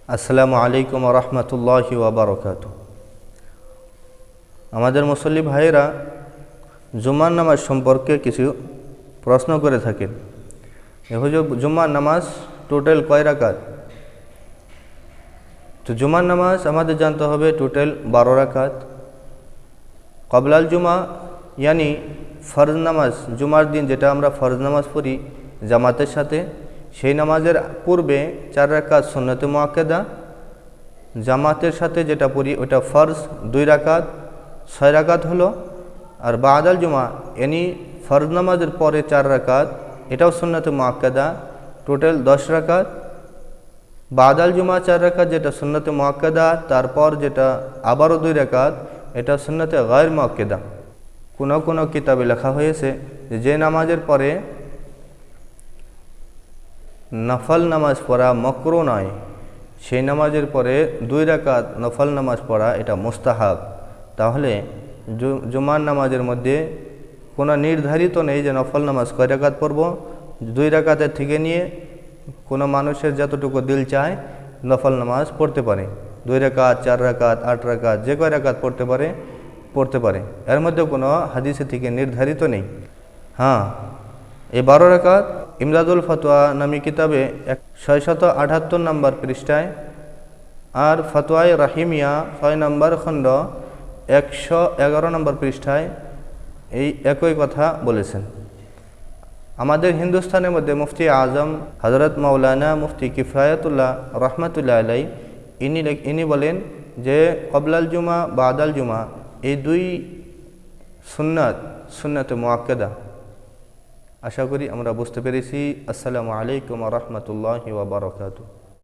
আসসালামু আলাইকুম ওয়া রাহমাতুল্লাহি ওয়া বারাকাতুহু। আমাদের মুসল্লি ভাইয়েরা জুমার নামাজ সম্পর্কে কিছু প্রশ্ন করে থাকেন। হুজুর, জুমার নামাজ টোটাল কয় রাকাত? তো জুমার নামাজ আমাদের জানতে হবে টোটাল 12 রাকাত। কবলাল জুমা ইয়ানি ফরজ নামাজ, জুমার দিন যেটা আমরা ফরজ নামাজ পড়ি জামাতের সাথে, সেই নামাজের পূর্বে 4 রাকাত সুন্নতে মুআক্কাদা, জামাতের সাথে যেটা পড়ি ওটা ফরজ 2 রাকাত, 6 রাকাত হলো। আর বাদাল জুমা এনি ফরজ নামাজের পরে 4 রাকাত, এটাও সুন্নতে মুআক্কাদা, টোটাল 10 রাকাত। বাদাল জুমা 4 রাকাত যেটা সুন্নতে মুআক্কাদা, তারপর যেটা আবারও 2 রাকাত, এটা সুন্নতে গায়র মুআক্কাদা। কোনো কিতাবে লেখা হয়েছে যে নামাজের পরে নফল নামাজ পড়া মাকরুহ নয়, সেই নামাজের পরে 2 রাকাত নফল নামাজ পড়া এটা মুস্তাহাব। তাহলে জুমার নামাজের মধ্যে কোনো নির্ধারিত নেই যে নফল নামাজ কয় রাকাত পড়ব। 2 রাকাতের থেকে নিয়ে কোনো মানুষের যতটুকু দিল চায় নফল নামাজ পড়তে পারে। 2 রাকাত, 4 রাকাত, 8 রাকাত, যে কয় রাকাত পড়তে পারে। এর মধ্যে কোনো হাদিসে থেকে নির্ধারিত নেই। হ্যাঁ, এই 12 রাকাত ইমদাদুল ফতোয়া নামী কিতাবে 678 নম্বর পৃষ্ঠায়, আর ফতোয়ায়ে রাহিমিয়া 6 নম্বর খণ্ড 111 নম্বর পৃষ্ঠায় এই একই কথা বলেছেন। আমাদের হিন্দুস্তানের মধ্যে মুফতি আজম হযরত মাওলানা মুফতি কিফায়াতুল্লাহ রহমাতুল্লাহ আলাইহি ইনি বলেন যে কবলাল জুমা বাদাল জুমা এই 2 সুন্নতে মুআক্কাদা। আশা করি আমরা বুঝতে পেরেছি। আসসালামু আলাইকুম ওয়া রাহমাতুল্লাহি ওয়া বারাকাতুহু।